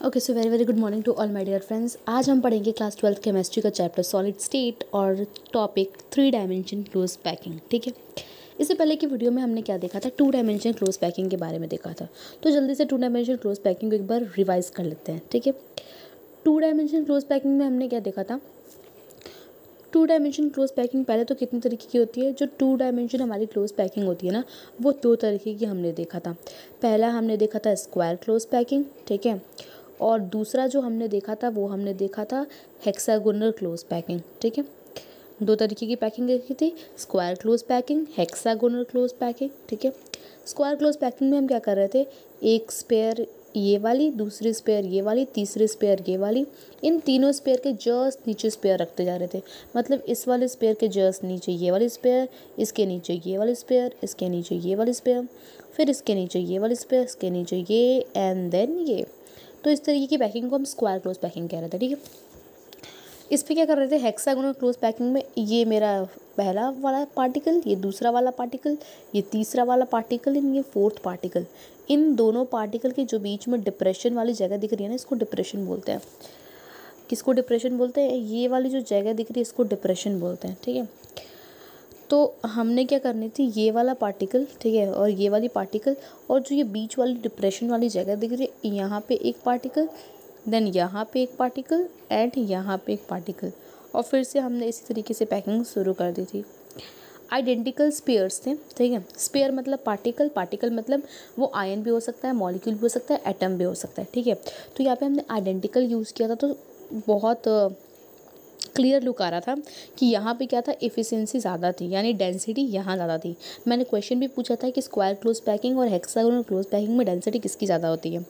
Okay so very very good morning to all my dear friends. आज हम पढ़ेंगे class 12 chemistry का chapter solid state और topic 3 dimension close packing. ठीक है, इससे पहले की वीडियो में हमने क्या देखा था, 2 डायमेंशन क्लोज पैकिंग के बारे में देखा था। तो जल्दी से 2 डायमेंशन क्लोज पैकिंग को एक बार रिवाइज कर लेते हैं। ठीक है, 2 डायमेंशन क्लोज पैकिंग में हमने क्या देखा था। 2 डायमेंशन क्लोज पैकिंग पहले तो कितनी तरीके की होती है। जो 2 डायमेंशन हमारी क्लोज पैकिंग होती है ना, वो 2 तरीके की हमने देखा था। पहला हमने देखा था स्क्वायर क्लोज पैकिंग, ठीक है, और दूसरा जो हमने देखा था वो हमने देखा था हेक्सागोनल क्लोज पैकिंग। ठीक है, 2 तरीके की पैकिंग देखी थी, square close packing, hexagonal close packing. ठीक है, स्क्वायर क्लोज पैकिंग में हम क्या कर रहे थे, एक स्पेयर ये वाली, दूसरी स्पेयर ये वाली, तीसरी स्पेयर ये वाली, इन तीनों स्पेयर के जस्ट नीचे स्पेयर रखते जा रहे थे। मतलब इस वाले स्पेयर के जस्ट नीचे ये वाली स्पेयर, इसके नीचे ये वाली स्पेयर, इसके नीचे ये वाली स्पेयर, फिर इसके नीचे ये वाली स्पेयर, इसके नीचे ये, एंड देन ये। तो इस तरीके की पैकिंग को हम स्क्वायर क्लोज पैकिंग कह रहे थे। ठीक है, इस पे क्या कर रहे थे, हेक्सागोनल क्लोज पैकिंग में ये मेरा पहला वाला पार्टिकल, ये दूसरा वाला पार्टिकल, ये तीसरा वाला पार्टिकल, ये फोर्थ पार्टिकल, इन दोनों पार्टिकल के जो बीच में डिप्रेशन वाली जगह दिख रही है ना, इसको डिप्रेशन बोलते हैं। किसको डिप्रेशन बोलते हैं, ये वाली जो जगह दिख रही है इसको डिप्रेशन बोलते हैं। ठीक है, तो हमने क्या करनी थी, ये वाला पार्टिकल, ठीक है, और ये वाली पार्टिकल, और जो ये बीच वाली डिप्रेशन वाली जगह दिख रही है, यहाँ पे एक पार्टिकल, देन यहाँ पे एक पार्टिकल, एंड यहाँ पे एक पार्टिकल, और फिर से हमने इसी तरीके से पैकिंग शुरू कर दी थी। आइडेंटिकल स्पेयर्स थे। ठीक है, स्पेयर मतलब पार्टिकल, पार्टिकल मतलब वो आयन भी हो सकता है, मॉलिक्यूल भी हो सकता है, एटम भी हो सकता है। ठीक है, तो यहाँ पे हमने आइडेंटिकल यूज़ किया था, तो बहुत क्लियर लुक आ रहा था कि यहाँ पे क्या था, एफिशिएंसी ज़्यादा थी, यानी डेंसिटी यहाँ ज़्यादा थी। मैंने क्वेश्चन भी पूछा था कि स्क्वायर क्लोज पैकिंग और हेक्सागोनल क्लोज पैकिंग में डेंसिटी किसकी ज़्यादा होती है।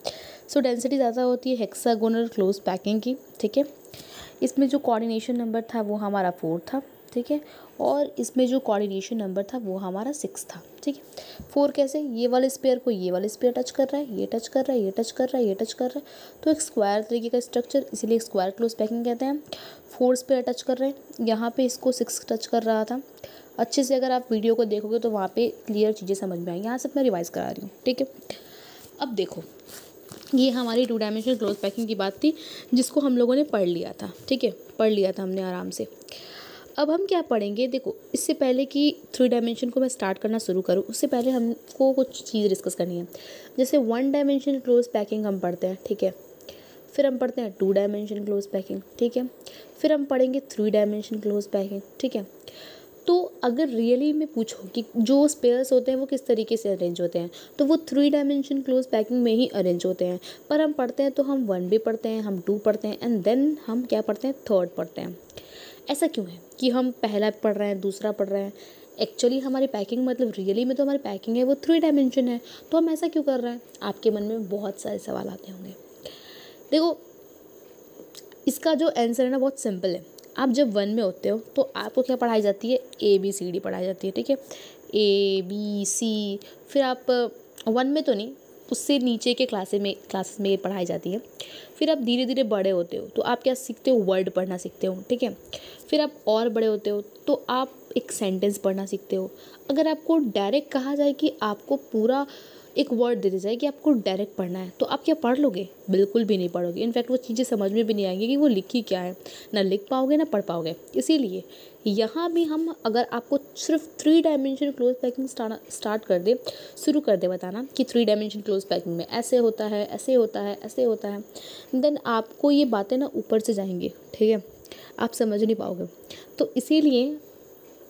सो डेंसिटी ज़्यादा होती है हेक्सागोनल क्लोज पैकिंग की। ठीक है, इसमें जो कोऑर्डिनेशन नंबर था वो हमारा 4 था। ठीक है, और इसमें जो कोऑर्डिनेशन नंबर था वो हमारा 6 था। ठीक है, 4 कैसे, ये वाले स्पेयर को ये वाले स्पेयर टच कर रहा है, ये टच कर रहा है, ये टच कर रहा है, ये टच कर रहा है, तो एक स्क्वायर तरीके का स्ट्रक्चर, इसीलिए स्क्वायर क्लोज पैकिंग कहते हैं। 4 स्पेयर टच कर रहे हैं, यहाँ पे इसको 6 टच कर रहा था। अच्छे से अगर आप वीडियो को देखोगे तो वहाँ पे क्लियर चीज़ें समझ में आएंगी। यहाँ से मैं रिवाइज़ करा रही हूँ। ठीक है, अब देखो, ये हमारी 2 डायमेंशनल क्लोज पैकिंग की बात थी जिसको हम लोगों ने पढ़ लिया था। ठीक है, पढ़ लिया था हमने आराम से। अब हम क्या पढ़ेंगे, देखो, इससे पहले कि 3 डायमेंशन को मैं स्टार्ट करना शुरू करूँ, उससे पहले हमको कुछ चीज़ डिस्कस करनी है। जैसे 1 डायमेंशन क्लोज पैकिंग हम पढ़ते हैं, ठीक है, फिर हम पढ़ते हैं 2 डायमेंशन क्लोज पैकिंग, ठीक है, फिर हम पढ़ेंगे 3 डायमेंशन क्लोज पैकिंग। ठीक है, तो अगर रियली में पूछो कि जो स्पेयर्स होते हैं वो किस तरीके से अरेंज होते हैं, तो वो 3 डायमेंशन क्लोज पैकिंग में ही अरेंज होते हैं। पर हम पढ़ते हैं तो हम 1 भी पढ़ते हैं, हम 2 पढ़ते हैं, एंड देन हम क्या पढ़ते हैं, 3rd पढ़ते हैं। ऐसा क्यों है कि हम पहला पढ़ रहे हैं, दूसरा पढ़ रहे हैं। एक्चुअली हमारी पैकिंग, मतलब रियली में तो हमारी पैकिंग है वो 3 डायमेंशन है, तो हम ऐसा क्यों कर रहे हैं। आपके मन में बहुत सारे सवाल आते होंगे। देखो, इसका जो आंसर है ना बहुत सिंपल है। आप जब 1 में होते हो तो आपको क्या पढ़ाई जाती है, ABCD पढ़ाई जाती है। ठीक है, ABC, फिर आप 1 में तो नहीं, उससे नीचे के क्लासेस में ये पढ़ाई जाती है। फिर आप धीरे धीरे बड़े होते हो तो आप क्या सीखते हो, वर्ड पढ़ना सीखते हो। ठीक है, फिर आप और बड़े होते हो तो आप एक सेंटेंस पढ़ना सीखते हो। अगर आपको डायरेक्ट कहा जाए कि आपको पूरा एक वर्ड दे दी जाए कि आपको डायरेक्ट पढ़ना है, तो आप क्या पढ़ लोगे, बिल्कुल भी नहीं पढ़ोगे। इनफैक्ट वो चीज़ें समझ में भी नहीं आएंगी कि वो लिखी क्या है, ना लिख पाओगे ना पढ़ पाओगे। इसीलिए यहाँ भी हम, अगर आपको सिर्फ 3 डायमेंशन क्लोज पैकिंग स्टार्ट कर दे, शुरू कर दे बताना कि 3 डायमेंशन क्लोज पैकिंग में ऐसे होता है, ऐसे होता है, ऐसे होता है, देन आपको ये बातें ना ऊपर से जाएंगी। ठीक है, आप समझ नहीं पाओगे। तो इसीलिए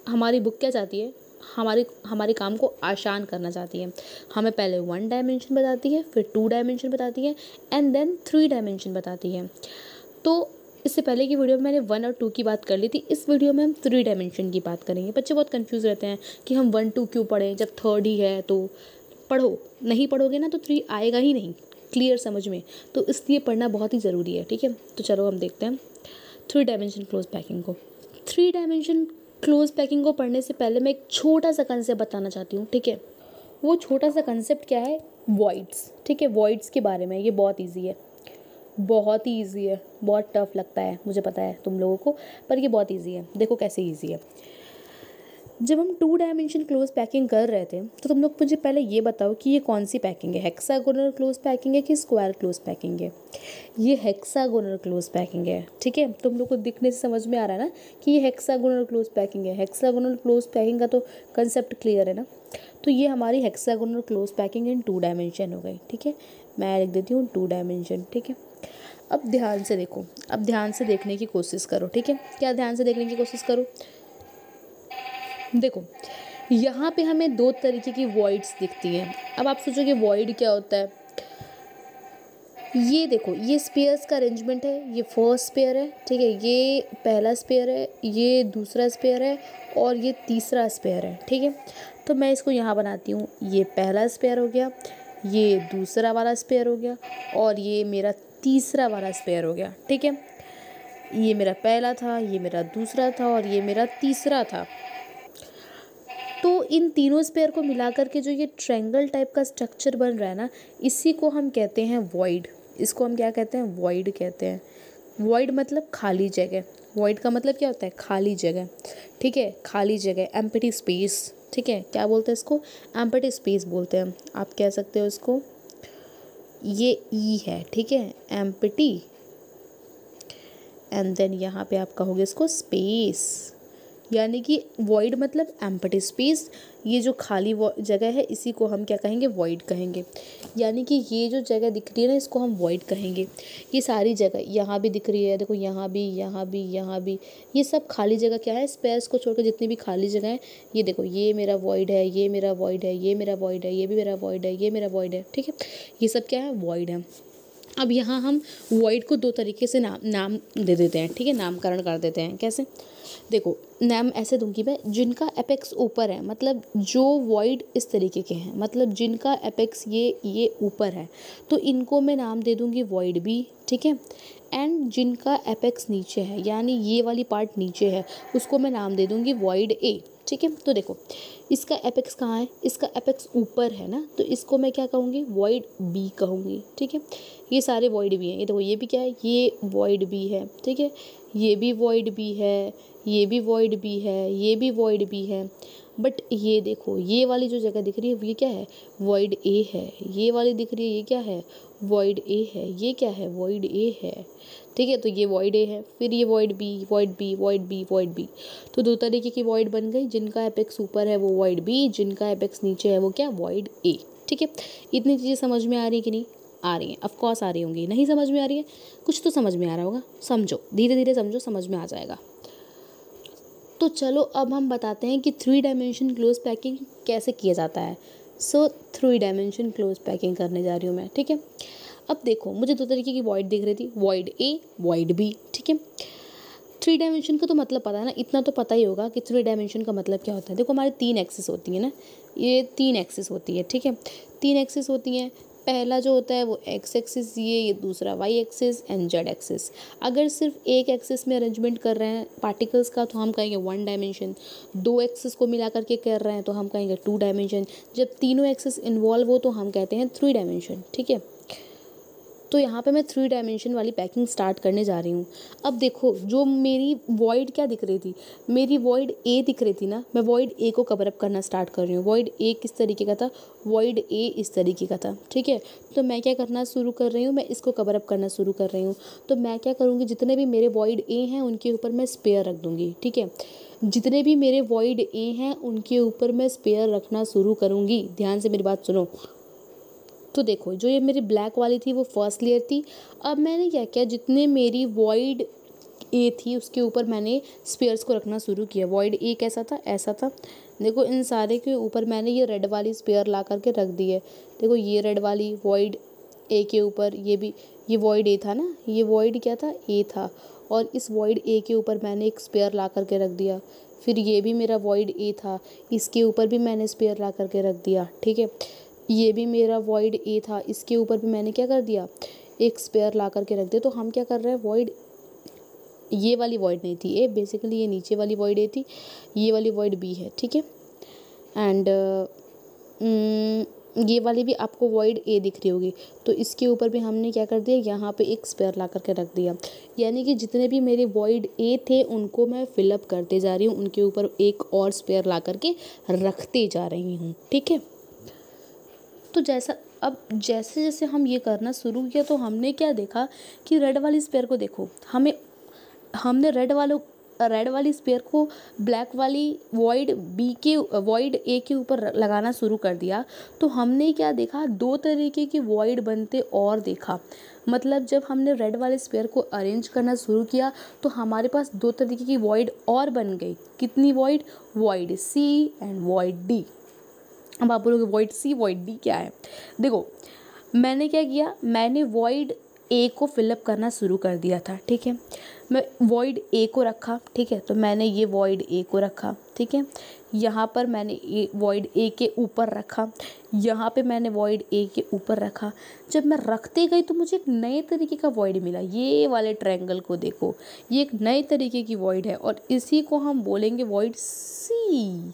हमारी बुक क्या चाहती है, हमारे काम को आसान करना चाहती है। हमें पहले 1 डायमेंशन बताती है, फिर 2 डायमेंशन बताती है, एंड देन 3 डायमेंशन बताती है। तो इससे पहले की वीडियो में मैंने 1 और 2 की बात कर ली थी, इस वीडियो में हम 3 डायमेंशन की बात करेंगे। बच्चे बहुत कंफ्यूज रहते हैं कि हम 1 2 क्यों पढ़ें, जब 3rd ही है तो पढ़ो। नहीं पढ़ोगे ना तो 3 आएगा ही नहीं क्लियर समझ में, तो इसलिए पढ़ना बहुत ही ज़रूरी है। ठीक है, तो चलो हम देखते हैं 3 डायमेंशन क्लोज पैकिंग को। 3 डायमेंशन क्लोज पैकिंग को पढ़ने से पहले मैं एक छोटा सा कंसेप्ट बताना चाहती हूँ। ठीक है, वो छोटा सा कंसेप्ट क्या है, वॉइड्स। ठीक है, वॉइड्स के बारे में। ये बहुत इजी है, बहुत ही इजी है, बहुत टफ लगता है मुझे पता है तुम लोगों को, पर ये बहुत इजी है। देखो कैसे इजी है। जब हम 2 डायमेंशन क्लोज पैकिंग कर रहे थे तो तुम लोग मुझे पहले ये बताओ कि ये कौन सी पैकिंग है, हेक्सागोनल क्लोज पैकिंग है कि स्क्वायर क्लोज पैकिंग है। ये हेक्सागोनल क्लोज पैकिंग है, ठीक है। तुम लोग को दिखने से समझ में आ रहा है ना कि ये हेक्सागोनल क्लोज पैकिंग है। हेक्सागोनल क्लोज पैकिंग का तो कंसेप्ट क्लियर है ना। तो ये हमारी hexagonal close packing in 2 dimension हो गई, ठीक है। मैं लिख देती हूँ 2 डायमेंशन, ठीक है। अब ध्यान से देखो, अब ध्यान से देखने की कोशिश करो, ठीक है। क्या ध्यान से देखने की कोशिश करो? देखो यहाँ पे हमें 2 तरीके की वॉइड्स दिखती हैं। अब आप सोचोगे वॉइड क्या होता है? ये देखो, ये स्पेयर्स का अरेंजमेंट है। ये फर्स्ट स्पेयर है, ठीक है। ये पहला स्पेयर है, ये दूसरा स्पेयर है और ये तीसरा स्पेयर है, ठीक है। तो मैं इसको यहाँ बनाती हूँ। ये पहला स्पेयर हो गया, ये दूसरा वाला स्पेयर हो गया और ये मेरा तीसरा वाला स्पेयर हो गया, ठीक है। ये मेरा पहला था, ये मेरा दूसरा था और ये मेरा तीसरा था। तो इन तीनों स्पेयर को मिलाकर के जो ये ट्रायंगल टाइप का स्ट्रक्चर बन रहा है ना, इसी को हम कहते हैं वॉइड। इसको हम क्या कहते हैं? वॉइड कहते हैं। वॉइड मतलब खाली जगह। वॉइड का मतलब क्या होता है? खाली जगह, ठीक है। खाली जगह, एम्प्टी स्पेस, ठीक है। क्या बोलते हैं इसको? एम्प्टी स्पेस बोलते हैं। आप कह सकते हो इसको, ये ई है, ठीक है, एम्प्टी, एंड देन यहाँ पे आप कहोगे इसको स्पेस, यानी कि वॉइड मतलब एम्प्टी स्पेस। ये जो खाली जगह है इसी को हम क्या कहेंगे? वॉइड कहेंगे। यानी कि ये जो जगह दिख रही है ना, इसको हम वॉइड कहेंगे। ये सारी जगह यहाँ भी दिख रही है, देखो यहाँ भी, यहाँ भी, यहाँ भी, ये सब खाली जगह क्या है? स्पेस को छोड़कर जितनी भी खाली जगह है, ये देखो, ये मेरा वॉइड है, ये मेरा वॉइड है, ये मेरा वॉइड है, ये भी मेरा वॉइड है, ये मेरा वॉइड है, ठीक है। ये सब क्या है? वॉइड है। अब यहाँ हम वॉइड को 2 तरीके से नाम दे देते हैं, ठीक है। नामकरण कर देते हैं। कैसे? देखो, नाम ऐसे दूंगी मैं, जिनका एपेक्स ऊपर है, मतलब जो वॉइड इस तरीके के हैं, मतलब जिनका एपेक्स ये ऊपर है, तो इनको मैं नाम दे दूंगी वॉइड बी, ठीक है। एंड जिनका एपेक्स नीचे है, यानी ये वाली पार्ट नीचे है, उसको मैं नाम दे दूंगी वॉइड ए, ठीक है। तो देखो, इसका एपेक्स कहाँ है? इसका एपेक्स ऊपर है ना, तो इसको मैं क्या कहूँगी? वॉइड बी कहूँगी, ठीक है। ये सारे वॉइड बी हैं। ये देखो, ये भी क्या है? ये वॉइड बी है, ठीक है। ये भी वॉइड बी है, ये भी वॉइड बी है, ये भी वॉइड बी है। बट ये देखो, ये वाली जो जगह दिख रही है ये क्या है? वॉइड ए है। ये वाली दिख रही है ये क्या है? वॉइड ए है। ये क्या है? वॉइड ए है, ठीक है। तो ये वॉइड ए है, फिर ये void B, void B, void B, void B. तो 2 तरीके की वॉइड बन गई। जिनका एपेक्स ऊपर है वो वॉइड बी, जिनका एपेक्स नीचे है वो क्या? वॉइड ए, ठीक है। इतनी चीज़ें समझ में आ रही है कि नहीं आ रही हैं? ऑफ कोर्स आ रही होंगी। नहीं समझ में आ रही है? कुछ तो समझ में आ रहा होगा। समझो, धीरे धीरे समझो, समझ में आ जाएगा। तो चलो अब हम बताते हैं कि 3 डायमेंशन क्लोज पैकिंग कैसे किया जाता है। सो 3 डायमेंशन क्लोज पैकिंग करने जा रही हूँ मैं, ठीक है। अब देखो, मुझे 2 तरीके की वॉइड दिख रही थी, वॉइड ए, वॉइड बी, ठीक है। 3 डायमेंशन का तो मतलब पता है ना, इतना तो पता ही होगा कि 3 डायमेंशन का मतलब क्या होता है। देखो, हमारी 3 एक्सिस होती है ना, ये 3 एक्सिस होती है, ठीक है। 3 एक्सिस होती हैं। पहला जो होता है वो एक्स एक्सिस, ये दूसरा Y axis and Z axis. अगर सिर्फ एक एक्सिस में अरेंजमेंट कर रहे हैं पार्टिकल्स का तो हम कहेंगे 1 डायमेंशन। 2 एक्सिस को मिला करके कर रहे हैं तो हम कहेंगे 2 डायमेंशन। जब तीनों एक्सिस इन्वॉल्व हो तो हम कहते हैं 3 डायमेंशन, ठीक है। तो यहाँ पे मैं 3 डायमेंशन वाली पैकिंग स्टार्ट करने जा रही हूँ। अब देखो, जो मेरी वॉइड क्या दिख रही थी? मेरी वॉइड ए दिख रही थी ना, मैं वॉइड ए को कवर अप करना स्टार्ट कर रही हूँ। वॉइड ए किस तरीके का था? वॉइड ए इस तरीके का था, ठीक है। तो मैं क्या करना शुरू कर रही हूँ? मैं इसको कवर अप करना शुरू कर रही हूँ। तो मैं क्या करूँगी? जितने भी मेरे वॉइड ए हैं उनके ऊपर मैं स्पेयर रख दूँगी, ठीक है। जितने भी मेरे वॉइड ए हैं उनके ऊपर मैं स्पेयर रखना शुरू करूँगी। ध्यान से मेरी बात सुनो। तो देखो, जो ये मेरी ब्लैक वाली थी वो फर्स्ट लेयर थी। अब मैंने क्या किया? जितने मेरी वॉइड ए थी उसके ऊपर मैंने स्पेयर्स को रखना शुरू किया। वॉइड ए कैसा था? ऐसा था। देखो, इन सारे के ऊपर मैंने ये रेड वाली स्पेयर ला करके रख दी है। देखो, ये रेड वाली वॉइड ए के ऊपर, ये भी, ये वॉइड ए था ना, ये वॉइड क्या था? ए था। और इस वॉइड ए के ऊपर मैंने एक स्पेयर ला करके रख दिया। फिर ये भी मेरा वॉइड ए था, इसके ऊपर भी मैंने स्पेयर ला करके रख दिया, ठीक है। ये भी मेरा वॉइड ए था, इसके ऊपर भी मैंने क्या कर दिया? एक स्पेयर ला करके रख दिया। तो हम क्या कर रहे हैं? वॉइड, ये वाली वॉइड नहीं थी ए, बेसिकली ये नीचे वाली वॉइड ए थी, ये वाली वॉइड बी है, ठीक है। एंड ये वाली भी आपको वॉइड ए दिख रही होगी। तो इसके ऊपर भी हमने क्या कर दिया? यहाँ पे एक स्पेयर ला करके रख दिया। यानी कि जितने भी मेरे वॉइड ए थे उनको मैं फिलअप करते जा रही हूँ, उनके ऊपर एक और स्पेयर ला करके रखते जा रही हूँ, ठीक है। तो जैसा अब जैसे जैसे हम ये करना शुरू किया तो हमने क्या देखा कि रेड वाली स्पेयर को देखो, हमने रेड वाली स्पेयर को ब्लैक वाली वॉइड ए के ऊपर लगाना शुरू कर दिया। तो हमने क्या देखा, दो तरीके की वॉइड बनते और देखा। मतलब जब हमने रेड वाले स्पेयर को अरेंज करना शुरू किया तो हमारे पास दो तरीके की वॉइड और बन गई। कितनी void? Void C and void D. अब आप बोलोगे वॉइड सी वॉइड डी क्या है? देखो, मैंने क्या किया, मैंने वॉइड ए को फिलअप करना शुरू कर दिया था। ठीक है, मैं वॉइड ए को रखा। ठीक है, तो मैंने ये वॉइड ए को रखा। ठीक है, यहाँ पर मैंने वॉइड ए के ऊपर रखा, यहाँ पे मैंने वॉइड ए के ऊपर रखा। जब मैं रखते गई तो मुझे एक नए तरीके का वॉइड मिला। ये वाले ट्रायंगल को देखो, ये एक नए तरीके की वॉइड है और इसी को हम बोलेंगे वॉइड सी।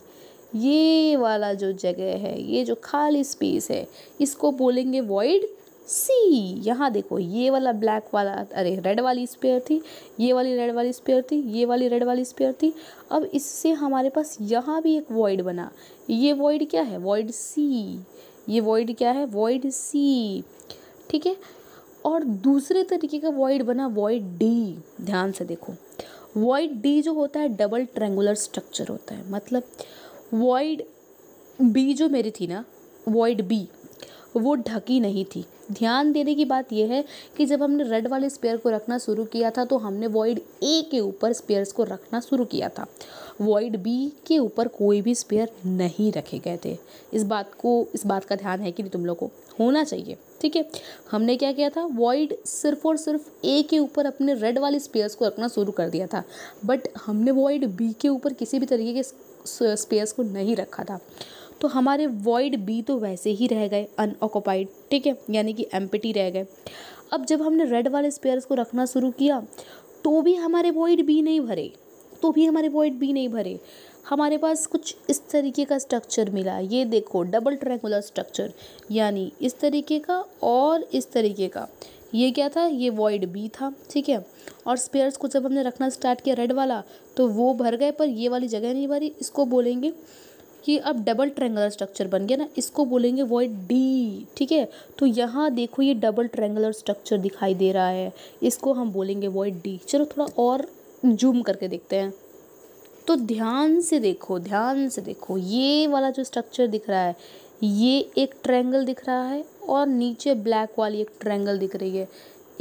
ये वाला जो जगह है, ये जो खाली स्पेस है, इसको बोलेंगे वॉइड सी। यहाँ देखो, ये वाला ब्लैक वाला, अरे रेड वाली स्पेयर थी, ये वाली रेड वाली स्पेयर थी, ये वाली रेड वाली स्पेयर थी। अब इससे हमारे पास यहाँ भी एक वॉइड बना। ये वॉइड क्या है? वॉइड सी। ये वॉइड क्या है? वॉइड सी। ठीक है, और दूसरे तरीके का वॉइड बना वॉइड डी। ध्यान से देखो, वॉइड डी जो होता है डबल ट्रायंगुलर स्ट्रक्चर होता है। मतलब वॉइड बी जो मेरी थी ना, वॉइड बी, वो ढकी नहीं थी। ध्यान देने की बात यह है कि जब हमने रेड वाले स्पेयर को रखना शुरू किया था तो हमने वॉइड ए के ऊपर स्पेयर्स को रखना शुरू किया था। वॉइड बी के ऊपर कोई भी स्पेयर नहीं रखे गए थे। इस बात का ध्यान है कि नहीं तुम लोग को? होना चाहिए। ठीक है, हमने क्या किया था, वॉइड सिर्फ और सिर्फ ए के ऊपर अपने रेड वाले स्पेयर्स को रखना शुरू कर दिया था, बट हमने वॉइड बी के ऊपर किसी भी तरीके के स्पेयर्स को नहीं रखा था। तो हमारे वॉइड बी तो वैसे ही रह गए अनऑक्युपाइड। ठीक है, यानी कि एम्प्टी रह गए। अब जब हमने रेड वाले स्पेयर्स को रखना शुरू किया तो भी हमारे वॉइड बी नहीं भरे। हमारे पास कुछ इस तरीके का स्ट्रक्चर मिला। ये देखो, डबल ट्रायंगुलर स्ट्रक्चर, यानी इस तरीके का और इस तरीके का। ये क्या था? ये वॉइड बी था। ठीक है, और स्पेयर्स को जब हमने रखना स्टार्ट किया रेड वाला तो वो भर गए, पर ये वाली जगह नहीं भरी। इसको बोलेंगे कि अब डबल ट्रायंगुलर स्ट्रक्चर बन गया ना, इसको बोलेंगे वॉइड डी। ठीक है, तो यहाँ देखो, ये डबल ट्रायंगुलर स्ट्रक्चर दिखाई दे रहा है, इसको हम बोलेंगे वॉइड डी। चलो थोड़ा और जूम करके देखते हैं। तो ध्यान से देखो, ये वाला जो स्ट्रक्चर दिख रहा है, ये एक ट्रायंगल दिख रहा है और नीचे ब्लैक वाली एक ट्रायंगल दिख रही है।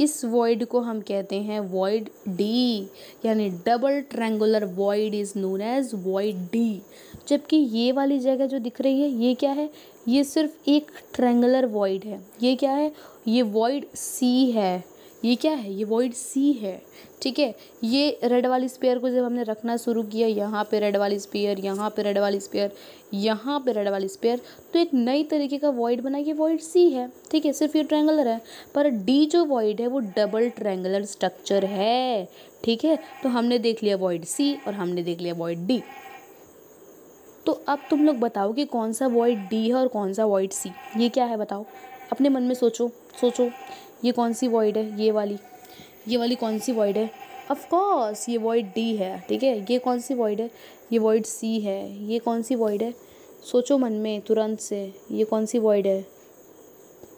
इस वॉइड को हम कहते हैं वॉइड डी, यानी double triangular void is known as void D. जबकि ये वाली जगह जो दिख रही है, ये क्या है? ये सिर्फ एक ट्रायंगुलर वॉइड है। ये क्या है? ये वॉइड सी है। ये क्या है? ये वॉइड सी है। ठीक है, ये रेड वाली स्पेयर को जब हमने रखना शुरू किया, यहाँ पे रेड वाली स्पेयर, यहाँ पे रेड वाली स्पेयर, यहाँ पे रेड वाली स्पेयर, तो एक नई तरीके का वॉइड बना। ये वॉइड सी है। ठीक है, सिर्फ ये ट्रायंगुलर है, पर डी जो वॉइड है वो डबल ट्रायंगुलर स्ट्रक्चर है। ठीक है, तो हमने देख लिया वॉइड सी और हमने देख लिया वॉइड डी। तो अब तुम लोग बताओ कि कौन सा वॉइड डी है और कौन सा वॉइड सी। ये क्या है बताओ, अपने मन में सोचो। ये कौन सी वॉइड है? ये वाली कौन सी वॉइड है? ऑफ कोर्स ये वॉइड डी है। ठीक है, ये कौन सी वॉइड है? ये वॉइड सी है। ये कौन सी वॉइड है? सोचो मन में तुरंत से, ये कौन सी वॉइड है?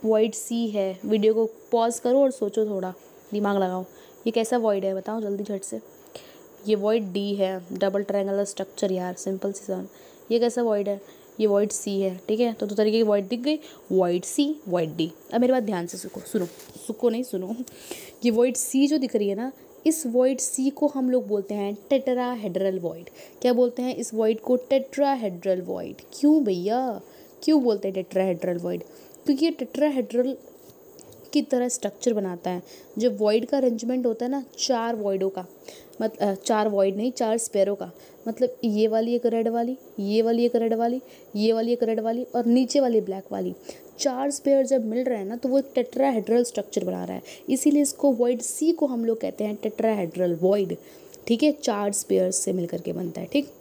वॉइड सी है। वीडियो को पॉज करो और सोचो, थोड़ा दिमाग लगाओ। ये कैसा वॉइड है बताओ जल्दी झट से। ये वॉइड डी है, डबल ट्रायंगुलर स्ट्रक्चर यार, सिंपल सी सन। ये कैसा वॉइड है? ये वॉइड सी है। ठीक है, तो दो तरीके की वॉइड दिख गई, वॉइड सी, वॉइड डी। अब मेरी बात ध्यान से सुनो। ये वॉइड सी जो दिख रही है ना, इस वॉइड सी को हम लोग बोलते हैं टेट्राहेड्रल वॉइड। क्या बोलते हैं इस वॉइड को? Tetrahedral void. क्यों भैया, क्यों बोलते हैं टेट्राहेड्रल वॉइड? क्योंकि ये टेट्राहेड्रल की तरह स्ट्रक्चर बनाता है। जब वॉइड का अरेंजमेंट होता है ना, चार वॉइडों का, चार वॉइड नहीं, चार स्पेयरों का, मतलब ये वाली एक रेड वाली, ये वाली एक रेड वाली, ये वाली एक रेड वाली और नीचे वाली ब्लैक वाली, चार स्पेयर जब मिल रहे हैं ना तो वो एक टेट्राहेड्रल स्ट्रक्चर बना रहा है। इसीलिए इसको वॉइड सी को हम लोग कहते हैं टेट्राहेड्रल वॉइड। ठीक है, चार स्पेयर्स से मिल करके बनता है। ठीक,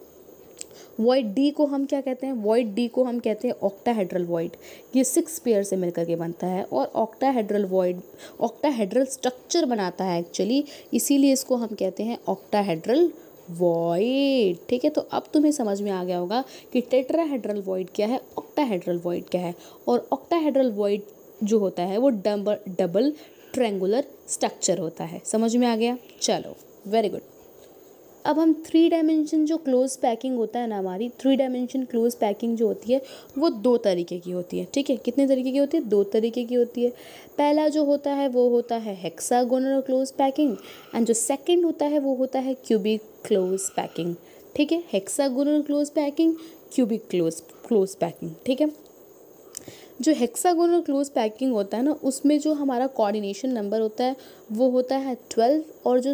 वॉइड डी को हम क्या कहते हैं? वॉइड डी को हम कहते हैं ऑक्टाहेड्रल वॉइड। ये 6 पेयर से मिलकर के बनता है और ऑक्टाहेड्रल वॉइड ऑक्टाहेड्रल स्ट्रक्चर बनाता है एक्चुअली, इसीलिए इसको हम कहते हैं ऑक्टाहेड्रल वॉइड। ठीक है, तो अब तुम्हें समझ में आ गया होगा कि टेट्राहेड्रल वॉइड क्या है, ऑक्टाहेड्रल वॉइड क्या है। और ऑक्टाहेड्रल वॉइड जो होता है वो डबल ट्रायंगुलर स्ट्रक्चर होता है। समझ में आ गया? चलो, वेरी गुड। अब हम 3 डायमेंशन जो क्लोज पैकिंग होता है ना, हमारी 3 डायमेंशन क्लोज पैकिंग जो होती है वो 2 तरीके की होती है। ठीक है, कितने तरीके की होती है? 2 तरीके की होती है। पहला जो होता है वो होता है हेक्सागोनल क्लोज पैकिंग, एंड जो सेकंड होता है वो होता है क्यूबिक क्लोज पैकिंग। ठीक है, hexagonal close packing, cubic close packing. ठीक है, जो हेक्सागोनल क्लोज पैकिंग होता है ना, उसमें जो हमारा कोऑर्डिनेशन नंबर होता है वो होता है 12, और जो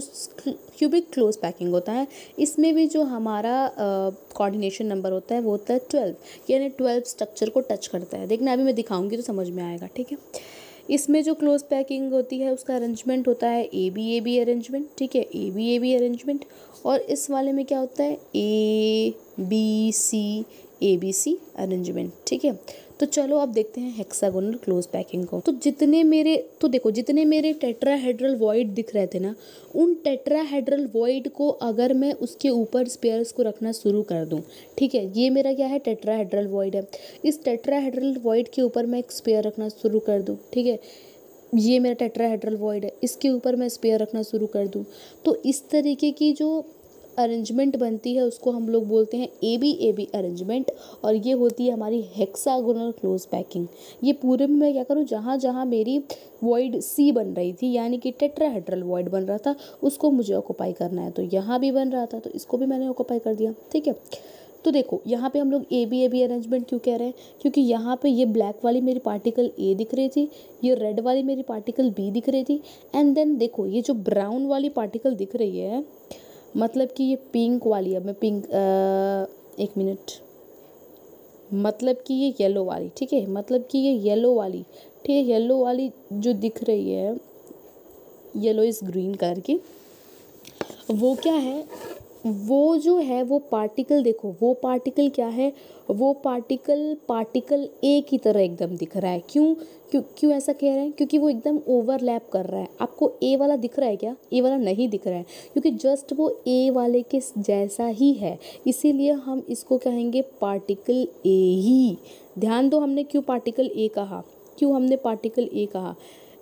क्यूबिक क्लोज पैकिंग होता है इसमें भी जो हमारा कोऑर्डिनेशन नंबर होता है वो होता है 12, यानी 12 स्ट्रक्चर को टच करता है। देखना, अभी मैं दिखाऊंगी तो समझ में आएगा। ठीक है, इसमें जो क्लोज पैकिंग होती है उसका अरेंजमेंट होता है ए बी अरेंजमेंट। ठीक है, ए बी अरेंजमेंट। और इस वाले में क्या होता है? A B C arrangement. ठीक है, तो चलो अब देखते हैं हेक्सागोनल क्लोज पैकिंग को। तो जितने मेरे टेट्राहेड्रल वॉइड दिख रहे थे ना, उन टेट्राहेड्रल वॉइड को अगर मैं उसके ऊपर स्पेयर्स को रखना शुरू कर दूं, ठीक है, ये मेरा क्या है? टेट्राहेड्रल वॉइड है। इस टेट्राहेड्रल वॉइड के ऊपर मैं एक स्पेयर रखना शुरू कर दूं, ठीक है, ये मेरा टेट्राहेड्रल वॉइड है, इसके ऊपर मैं स्पेयर रखना शुरू कर दूं, तो इस तरीके की जो अरेंजमेंट बनती है उसको हम लोग बोलते हैं ए बी अरेंजमेंट। और ये होती है हमारी हेक्सागोनल क्लोज पैकिंग। ये पूरे में मैं क्या करूँ, जहाँ जहाँ मेरी वॉइड सी बन रही थी, यानी कि टेट्राहेड्रल वॉइड बन रहा था, उसको मुझे ऑक्यूपाई करना है। तो यहाँ भी बन रहा था तो इसको भी मैंने ऑक्यूपाई कर दिया। ठीक है, तो देखो यहाँ पे हम लोग ए बी अरेंजमेंट क्यों कह रहे हैं? क्योंकि यहाँ पे ये ब्लैक वाली मेरी पार्टिकल ए दिख रही थी, ये रेड वाली मेरी पार्टिकल बी दिख रही थी, एंड देन देखो ये जो ब्राउन वाली पार्टिकल दिख रही है, मतलब कि ये पिंक वाली, अब मैं पिंक, एक मिनट, मतलब कि ये येलो वाली, ठीक है, मतलब कि ये येलो वाली, ठीक है, येलो वाली जो दिख रही है, येलो इस ग्रीन कलर की, वो क्या है? वो जो है वो पार्टिकल, देखो वो पार्टिकल क्या है? वो पार्टिकल ए की तरह एकदम दिख रहा है। क्यों ऐसा कह रहे हैं? क्योंकि वो एकदम ओवरलैप कर रहा है। आपको ए वाला दिख रहा है क्या? ए वाला नहीं दिख रहा है, क्योंकि जस्ट वो ए वाले के जैसा ही है, इसीलिए हम इसको कहेंगे पार्टिकल ए ही। ध्यान दो, हमने क्यों पार्टिकल ए कहा?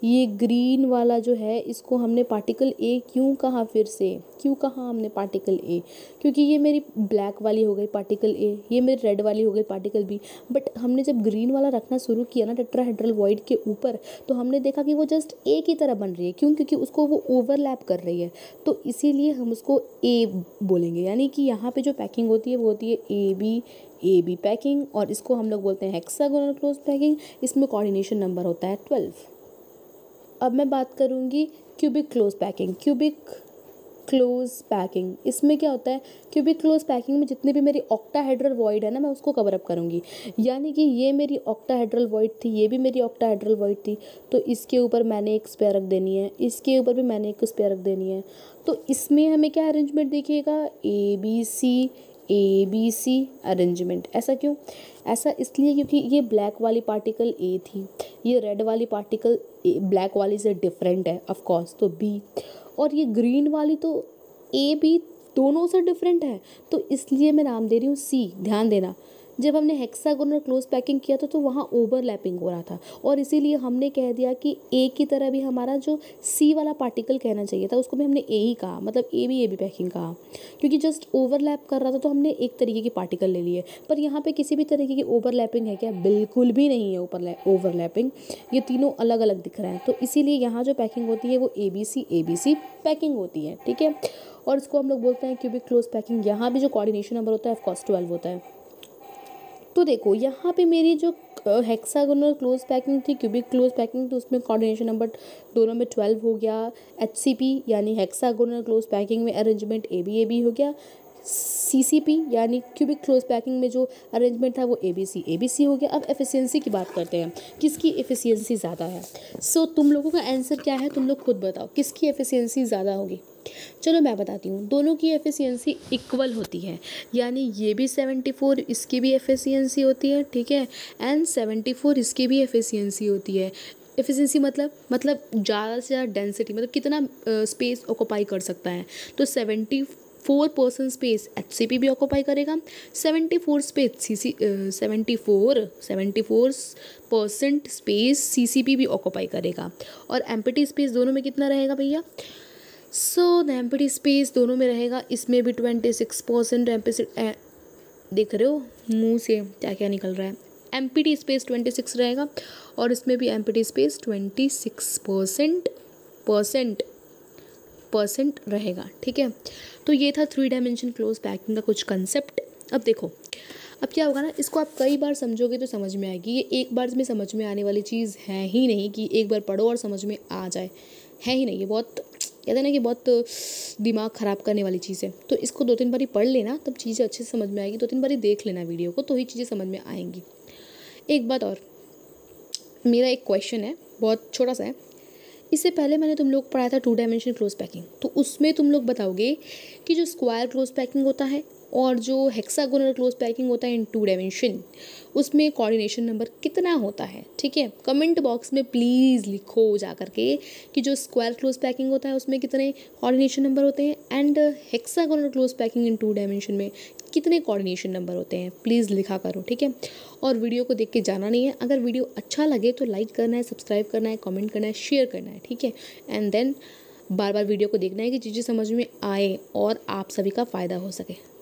ये ग्रीन वाला जो है इसको हमने पार्टिकल ए क्यों कहा? फिर से क्यों कहा हमने पार्टिकल ए? क्योंकि ये मेरी ब्लैक वाली हो गई पार्टिकल ए, ये मेरी रेड वाली हो गई पार्टिकल बी। बट हमने जब ग्रीन वाला रखना शुरू किया ना टेट्राहेड्रल वॉइड के ऊपर, तो हमने देखा कि वो जस्ट ए की तरह बन रही है। क्यों? क्योंकि उसको वो ओवरलैप कर रही है, तो इसीलिए हम उसको ए बोलेंगे। यानी कि यहाँ पे जो पैकिंग होती है वो होती है ए बी पैकिंग, और इसको हम लोग बोलते हैं हेक्सागोनल क्लोज पैकिंग। इसमें कोऑर्डिनेशन नंबर होता है 12। अब मैं बात करूँगी क्यूबिक क्लोज पैकिंग। इसमें क्या होता है? क्यूबिक क्लोज पैकिंग में जितने भी मेरी ऑक्टाहेड्रल वॉइड है ना, मैं उसको कवर अप करूँगी। यानी कि ये मेरी ऑक्टाहेड्रल वॉइड थी, ये भी मेरी ऑक्टाहेड्रल वॉइड थी, तो इसके ऊपर मैंने एक स्पेयर रख देनी है, इसके ऊपर भी मैंने एक स्पेयर रख देनी है। तो इसमें हमें क्या अरेंजमेंट देखिएगा? A B C arrangement. ऐसा क्यों? ऐसा इसलिए क्योंकि ये ब्लैक वाली पार्टिकल ए थी, ये रेड वाली पार्टिकल ब्लैक वाली से डिफरेंट है ऑफ कोर्स, तो बी, और ये ग्रीन वाली तो ए बी दोनों से डिफरेंट है, तो इसलिए मैं नाम दे रही हूँ सी। ध्यान देना, जब हमने हेक्सागोनल क्लोज पैकिंग किया था तो वहाँ ओवरलैपिंग हो रहा था, और इसीलिए हमने कह दिया कि ए की तरह भी हमारा जो सी वाला पार्टिकल कहना चाहिए था उसको भी हमने ए ही कहा, मतलब ए बी पैकिंग कहा, क्योंकि जस्ट ओवरलैप कर रहा था तो हमने एक तरीके की पार्टिकल ले लिए। पर यहाँ पे किसी भी तरीके की ओवरलैपिंग है क्या? बिल्कुल भी नहीं है ओवरलैपिंग, ये तीनों अलग अलग दिख रहे हैं। तो इसीलिए यहाँ जो पैकिंग होती है वो ए बी सी पैकिंग होती है। ठीक है, और इसको हम लोग बोलते हैं क्यूबिक क्लोज पैकिंग। यहाँ भी जो कोऑर्डिनेशन नंबर होता है ऑफकोर्स 12 होता है। तो देखो यहाँ पे मेरी जो हेक्सागोनल क्लोज पैकिंग थी, क्यूबिक क्लोज पैकिंग, तो उसमें कोऑर्डिनेशन नंबर दोनों में 12 हो गया। HCP यानी हेक्सागोनल क्लोज पैकिंग में अरेंजमेंट ए बी हो गया। CCP यानी क्यूबिक क्लोज पैकिंग में जो अरेंजमेंट था वो ए बी सी हो गया। अब एफिशिएंसी की बात करते हैं, किसकी एफिशिएंसी ज़्यादा है? सो तुम लोगों का आंसर क्या है? तुम लोग खुद बताओ किसकी एफिशिएंसी ज़्यादा होगी। चलो मैं बताती हूँ, दोनों की एफिशिएंसी इक्वल होती है, यानी ये भी 74 इसकी भी एफिशिएंसी होती है, ठीक है, एंड 74 इसकी भी एफिशिएंसी होती है। एफिशिएंसी मतलब ज़्यादा से ज़्यादा डेंसिटी, मतलब कितना स्पेस ऑक्यूपाई कर सकता है। तो 4% स्पेस HCP भी ऑक्यूपाई करेगा, 74% स्पेस CCP भी ऑक्यूपाई करेगा। और एम्प्टी स्पेस दोनों में कितना रहेगा भैया? सो द एम्प्टी स्पेस दोनों में रहेगा, इसमें भी 26% देख रहे हो मुंह से क्या क्या निकल रहा है। एम्प्टी स्पेस 26 रहेगा और इसमें भी एम्प्टी स्पेस 26% रहेगा। ठीक है, तो ये था 3 डायमेंशन क्लोज पैकिंग का कुछ कंसेप्ट। अब देखो, अब क्या होगा ना, इसको आप कई बार समझोगे तो समझ में आएगी। ये एक बार में समझ में आने वाली चीज़ है ही नहीं कि एक बार पढ़ो और समझ में आ जाए, है ही नहीं। ये बहुत कहते हैं ना कि बहुत दिमाग ख़राब करने वाली चीज़ है। तो इसको 2-3 बारी पढ़ लेना, तब चीज़ें अच्छे से समझ में आएगी। 2-3 बारी देख लेना वीडियो को, तो ही चीज़ें समझ में आएंगी। एक बात और, मेरा एक क्वेश्चन है, बहुत छोटा सा है। इससे पहले मैंने तुम लोग पढ़ाया था 2 डायमेंशन क्लोज पैकिंग, तो उसमें तुम लोग बताओगे कि जो स्क्वायर क्लोज पैकिंग होता है और जो हेक्सागोनल क्लोज पैकिंग होता है इन 2 डायमेंशन, उसमें कोऑर्डिनेशन नंबर कितना होता है। ठीक है, कमेंट बॉक्स में प्लीज़ लिखो जा करके कि जो स्क्वायर क्लोज पैकिंग होता है उसमें कितने कोऑर्डिनेशन नंबर होते हैं and hexagonal close packing in 2 dimension में कितने कोऑर्डिनेशन नंबर होते हैं। प्लीज़ लिखा करो, ठीक है। और वीडियो को देख के जाना नहीं है। अगर वीडियो अच्छा लगे तो लाइक करना है, सब्सक्राइब करना है, कमेंट करना है, शेयर करना है, ठीक है। एंड देन बार बार वीडियो को देखना है कि चीज़ें समझ में आए और आप सभी का फ़ायदा हो सके।